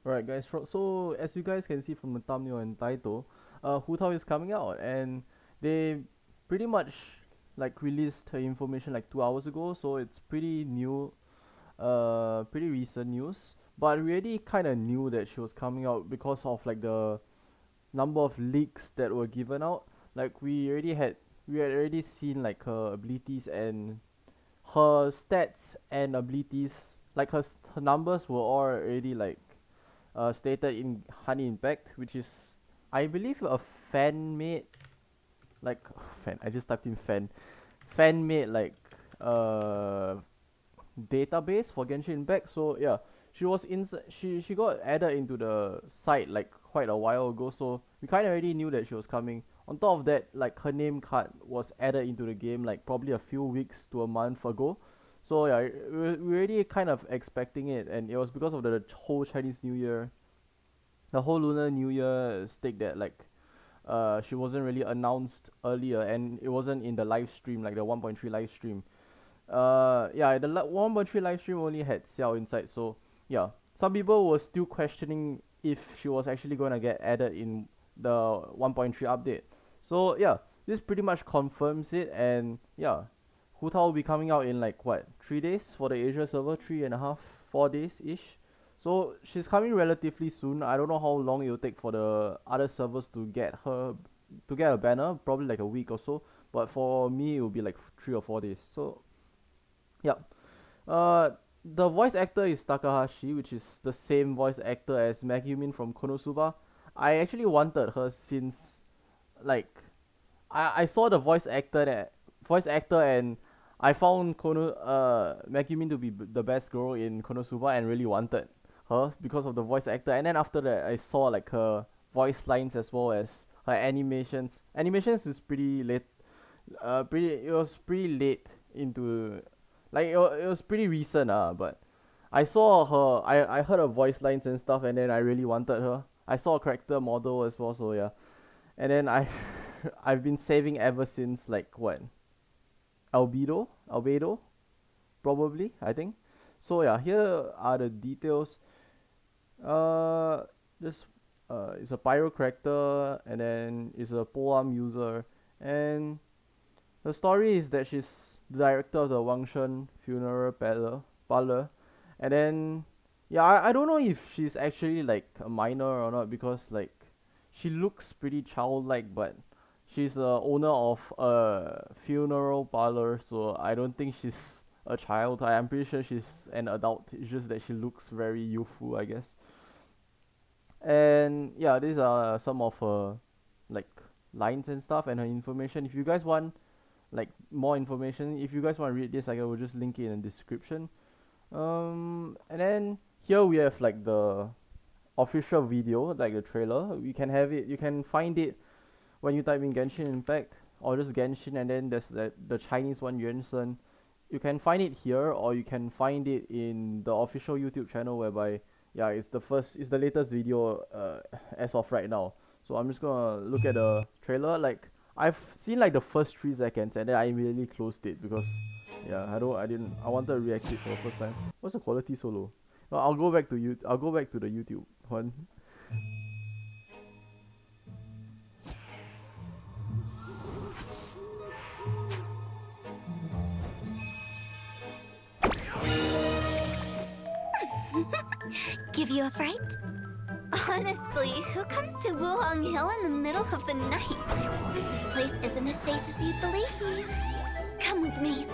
Alright guys, so as you guys can see from the thumbnail and title, Hu Tao is coming out, and they pretty much like released her information like 2 hours ago, so it's pretty new, pretty recent news. But we already kind of knew that she was coming out because of like the number of leaks that were given out. Like we had already seen like her abilities and her stats and abilities, like her numbers were all already like stated in Honey Impact, which is, I believe, a fan made, like fan. I just typed in fan made like uh database for Genshin Impact. So yeah, she got added into the site like quite a while ago. So we kind of already knew that she was coming. On top of that, like her name card was added into the game like probably a few weeks to a month ago. So yeah, we already kind of expecting it, and it was because of the whole Chinese New Year, the whole Lunar New Year stick that like she wasn't really announced earlier, and it wasn't in the live stream, like the 1.3 live stream. Yeah, the 1.3 live stream only had Xiao inside, so yeah, some people were still questioning if she was actually gonna get added in the 1.3 update. So yeah, this pretty much confirms it, and yeah, Hu Tao will be coming out in like what, 3 days for the Asia server, 3.5, 4 days ish. So she's coming relatively soon. I don't know how long it will take for the other servers to get her, to get a banner. Probably like a week or so. But for me, it will be like 3 or 4 days. So yeah. Uh, the voice actor is Takahashi, which is the same voice actor as Megumin from Konosuba. I actually wanted her since like I saw the voice actor, and I found Megumin to be the best girl in Konosuba and really wanted her because of the voice actor. And then after that, I saw like her voice lines as well as her animations. Animations is pretty late. It was pretty late into, like it was pretty recent. But I saw her. I heard her voice lines and stuff, and then I really wanted her. I saw a character model as well, so yeah. And then I've been saving ever since, like what, Albedo, probably, I think. So yeah, here are the details. Uh, this is a pyro character, and then is a polearm user, and the story is that she's the director of the Wangshen funeral parlor, and then yeah, I don't know if she's actually like a minor or not, because like she looks pretty childlike, but she's the owner of a funeral parlor, so I don't think she's a child. I'm pretty sure she's an adult. It's just that she looks very youthful, I guess. And yeah, these are some of her like lines and stuff and her information. If you guys want like more information, if you guys want to read this, like, I will just link it in the description. And then here we have like the official video, like the trailer. You can have it. You can find it when you type in Genshin Impact or just Genshin, and then there's the Chinese one, Yuansen. You can find it here, or you can find it in the official YouTube channel, whereby yeah, it's the latest video as of right now. So I'm just gonna look at the trailer. Like, I've seen like the first 3 seconds, and then I immediately closed it because yeah, I wanted to react it for the first time. What's the quality so low? No, I'll go back to the YouTube one. Give you a fright? Honestly, who comes to Wuhong Hill in the middle of the night? This place isn't as safe as you'd believe. Come with me.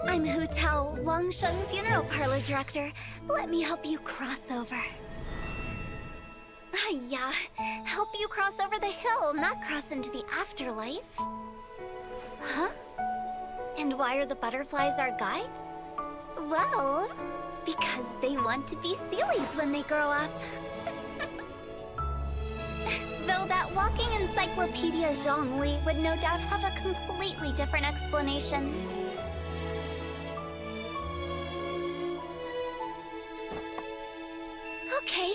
I'm Hu Tao, Wangsheng Funeral Parlor Director. Let me help you cross over. Yeah, help you cross over the hill, not cross into the afterlife. Huh? And why are the butterflies our guides? Well, because they want to be Sealies when they grow up. Though that walking encyclopedia Zhongli would no doubt have a completely different explanation. Okay,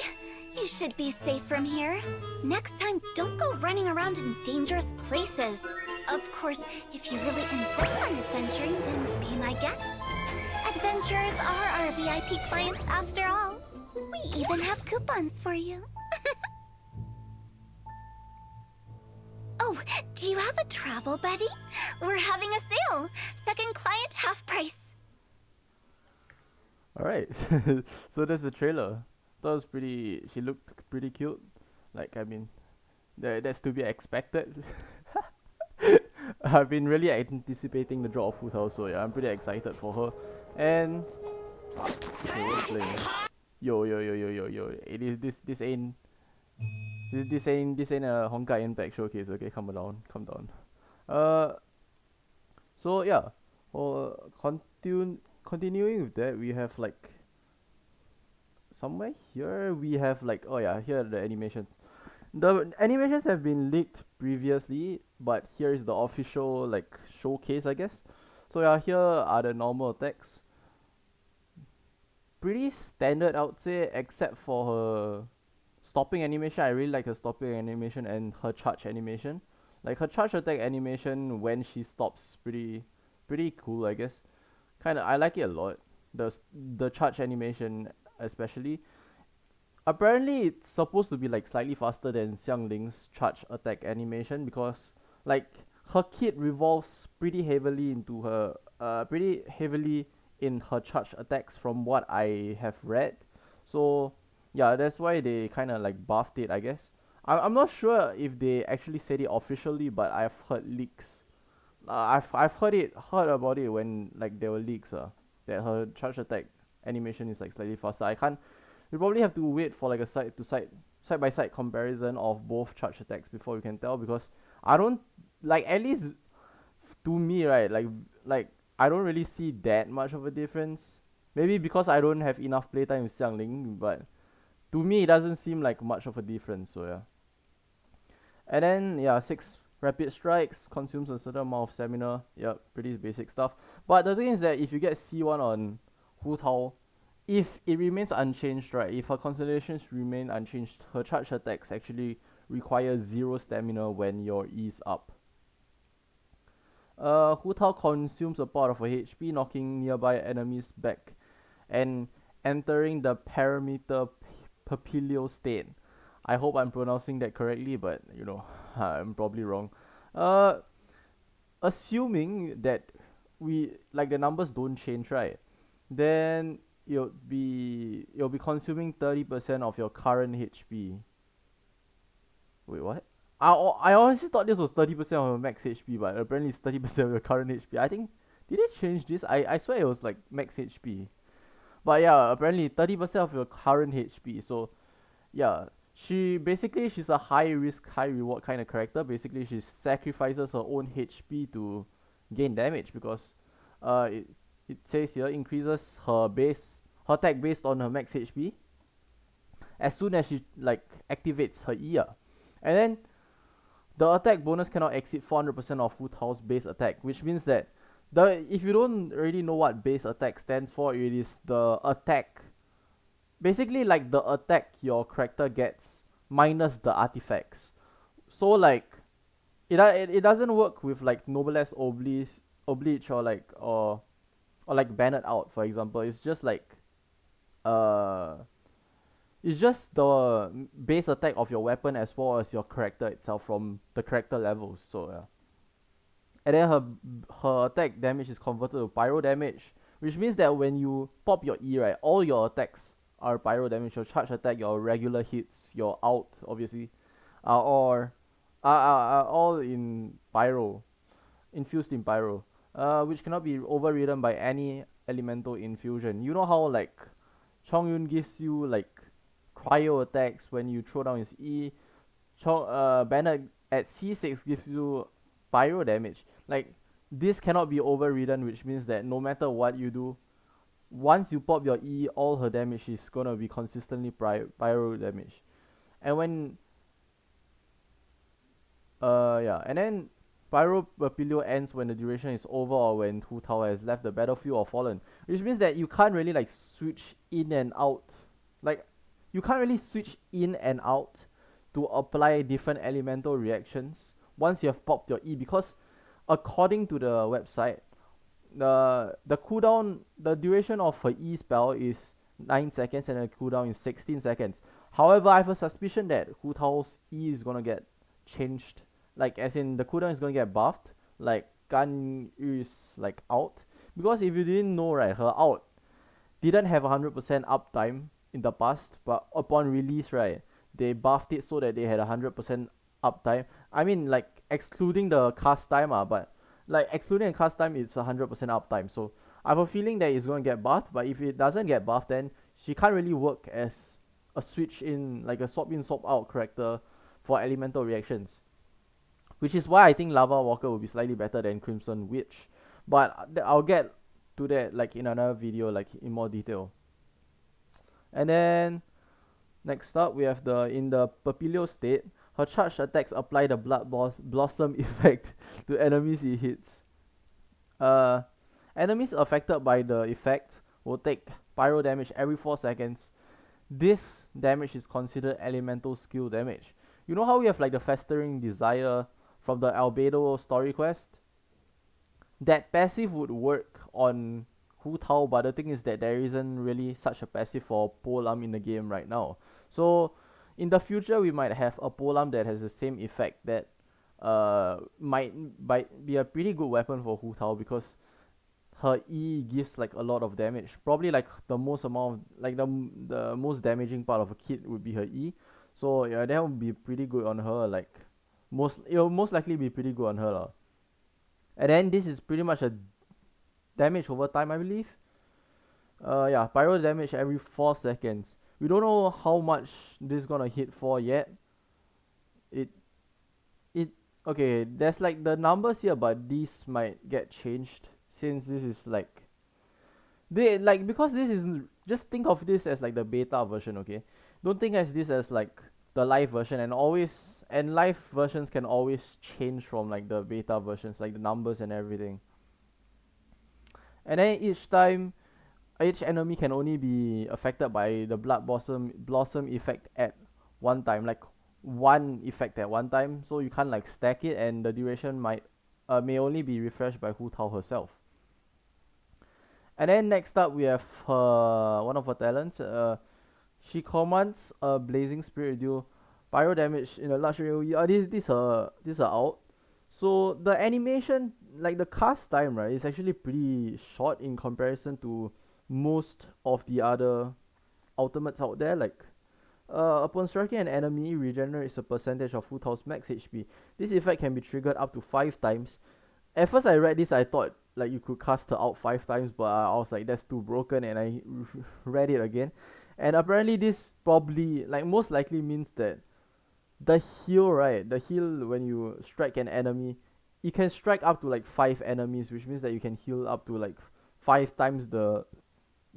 you should be safe from here. Next time, don't go running around in dangerous places. Of course, if you really insist on adventuring, then be my guest. Adventurers are our VIP clients after all. We We even have coupons for you. Oh, do you have a travel buddy? We're having a sale. Second client half price. Alright, so that's the trailer. That was pretty. She looked pretty cute. Like, I mean, that's to be expected. I've been really anticipating the drop of Hu Tao, so yeah, I'm pretty excited for her. And okay, what's playing? Yo. This ain't this ain't a Honkai Impact showcase. Okay, calm down, calm down. Uh, so yeah, continuing with that, we have like somewhere here we have like, oh yeah, here are the animations. The animations have been leaked previously, but here is the official like showcase, I guess. So yeah, here are the normal attacks. Pretty standard, I would say, except for her stopping animation. I really like her stopping animation and her charge animation. Like her charge attack animation when she stops, pretty cool, I guess. Kinda, I like it a lot. The charge animation especially. Apparently, it's supposed to be like slightly faster than Xiangling's charge attack animation because like her kit revolves pretty heavily in her charge attacks from what I have read. So yeah, that's why they kind of like buffed it, I guess. I'm not sure if they actually said it officially, but I've heard leaks. I've heard about it when like there were leaks. That her charge attack animation is like slightly faster. I can't. We probably have to wait for like a side by side comparison of both charge attacks before we can tell, because I don't like, at least to me, right, like I don't really see that much of a difference. Maybe because I don't have enough playtime with Xiangling, but to me it doesn't seem like much of a difference. So yeah. And then yeah, 6 rapid strikes consumes a certain amount of stamina. Yep, pretty basic stuff. But the thing is that if you get C1 on Hu Tao, if it remains unchanged, right, if her constellations remain unchanged, her charge attacks actually require 0 stamina when your E is up. Hu Tao consumes a part of her HP, knocking nearby enemies back and entering the parameter papilio state. I hope I'm pronouncing that correctly, but you know, I'm probably wrong. Uh, Assuming that we like the numbers don't change, right? Then you'll be consuming 30% of your current HP. Wait, what? I honestly thought this was 30% of your max HP, but apparently it's 30% of your current HP. I think, did they change this? I swear it was like max HP. But yeah, apparently 30% of your current HP. So yeah, she's a high risk, high reward kind of character. Basically, she sacrifices her own HP to gain damage because it says here increases her attack based on her max HP as soon as she like activates her E. And then the attack bonus cannot exceed 400% of Hu Tao's base attack, which means that if you don't already know what base attack stands for, it is the attack, basically like the attack your character gets minus the artifacts. So like it doesn't work with like Noblesse Oblige or like Banned Out, for example. It's just like uh it's just the base attack of your weapon as well as your character itself from the character levels. So yeah. And then her attack damage is converted to pyro damage, which means that when you pop your E, right, all your attacks are pyro damage. Your charge attack, your regular hits, your out, obviously, are all in pyro, infused in pyro, which cannot be overridden by any elemental infusion. You know how like Chongyun gives you like cryo attacks when you throw down his E. Banner at C6 gives you pyro damage. Like, this cannot be overridden, which means that no matter what you do, once you pop your E, all her damage is gonna be consistently pyro damage. And when yeah, and then Pyro Papilio ends when the duration is over or when Hu Tao has left the battlefield or fallen, which means that you can't really like switch in and out. Like, you can't really switch in and out to apply different elemental reactions once you have popped your E, because according to the website, the cooldown, the duration of her E spell is 9 seconds and a cooldown is 16 seconds. However, I have a suspicion that Hu Tao's E is gonna get changed, like as in the cooldown is gonna get buffed, like Gan Yu's like out. Because if you didn't know, right, her out didn't have 100% uptime in the past, but upon release, right, they buffed it so that they had 100% uptime. I mean, like excluding the cast time, but like excluding the cast time, it's 100% uptime. So I have a feeling that it's going to get buffed, but if it doesn't get buffed, then she can't really work as a switch in, like a swap in, swap out character for elemental reactions. Which is why I think Lava Walker will be slightly better than Crimson Witch. But I'll get to that like in another video, like in more detail. And then next up, we have in the Papilio state, her charged attacks apply the Blossom effect to enemies it hits. Enemies affected by the effect will take pyro damage every 4 seconds. This damage is considered elemental skill damage. You know how we have like the Festering Desire from the Albedo story quest? That passive would work on Hu Tao, but the thing is that there isn't really such a passive for Polam in the game right now. So in the future, we might have a Polam that has the same effect that might be a pretty good weapon for Hu Tao, because her E gives like a lot of damage. Probably like the most amount of, like the most damaging part of a kit would be her E. So yeah, that would be pretty good on her. Like it'll most likely be pretty good on her lah. And then this is pretty much a damage over time, I believe. Yeah, pyro damage every 4 seconds. We don't know how much this is gonna hit for yet. Okay, there's like the numbers here, but these might get changed since this is like because this is, just think of this as like the beta version, okay? Don't think as this as like the live version, and live versions can always change from like the beta versions, like the numbers and everything. And then each time, each enemy can only be affected by the Blossom effect at one time, like one effect at one time. So you can't like stack it, and the duration may only be refreshed by Hu Tao herself. And then next up, we have one of her talents. She commands a Blazing Spirit deal pyro damage in a large area. This her out. So the animation, like the cast time, right, is actually pretty short in comparison to most of the other ultimates out there. Like upon striking an enemy, regenerates a percentage of Hu Tao's max HP. This effect can be triggered up to 5 times. At first I read this, I thought like you could cast her out 5 times, but I was like, that's too broken, and I read it again. And apparently this probably, like most likely means that the heal, right, the heal when you strike an enemy, you can strike up to like 5 enemies, which means that you can heal up to like 5 times the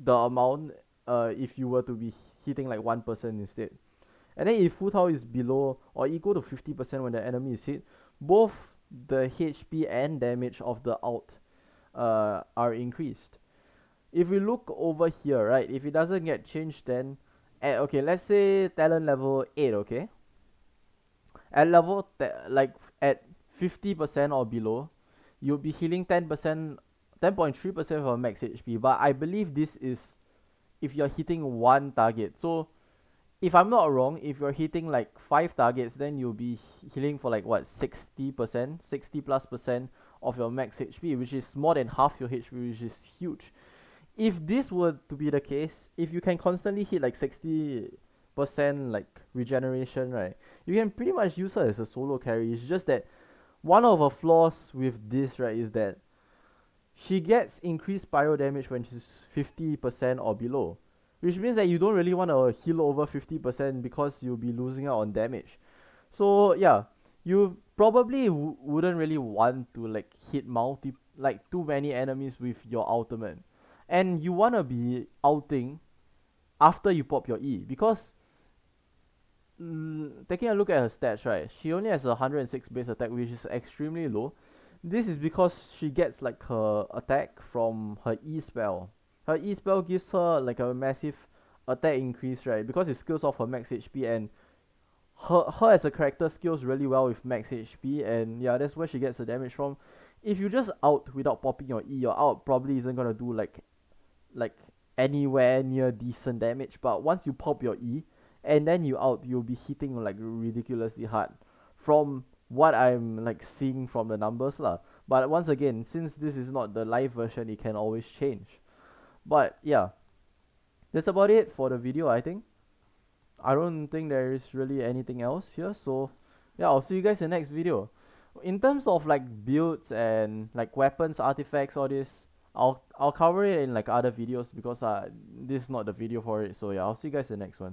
amount if you were to be hitting like 1 person instead. And then if Hu Tao is below or equal to 50% when the enemy is hit, both the HP and damage of the out are increased. If we look over here, right, if it doesn't get changed, then okay, let's say talent level 8, okay? At level like at 50% or below, you'll be healing 10.3% of your max HP. But I believe this is if you're hitting one target. So if I'm not wrong, if you're hitting like 5 targets, then you'll be healing for like what, 60%, 60+% of your max HP, which is more than half your HP, which is huge. If this were to be the case, if you can constantly hit like 60% like regeneration, right, you can pretty much use her as a solo carry. It's just that one of her flaws with this, right, is that she gets increased pyro damage when she's 50% or below, which means that you don't really want to heal over 50% because you'll be losing out on damage. So yeah, you probably wouldn't really want to like hit too many enemies with your ultimate, and you want to be ulting after you pop your E, because taking a look at her stats, right, she only has a 106 base attack, which is extremely low. This is because she gets like her attack from her E spell. Her E spell gives her like a massive attack increase, right, because it scales off her max HP, and her as a character scales really well with max HP, and yeah, that's where she gets the damage from. If you just out without popping your E, your out probably isn't gonna do like anywhere near decent damage, but once you pop your E and then you'll be hitting like ridiculously hard from what I'm like seeing from the numbers lah. But once again, since this is not the live version, it can always change. But yeah, that's about it for the video, I think. I don't think there is really anything else here, so yeah, I'll see you guys in the next video. In terms of like builds and like weapons, artifacts, all this, I'll cover it in like other videos because this is not the video for it. So yeah, I'll see you guys in the next one.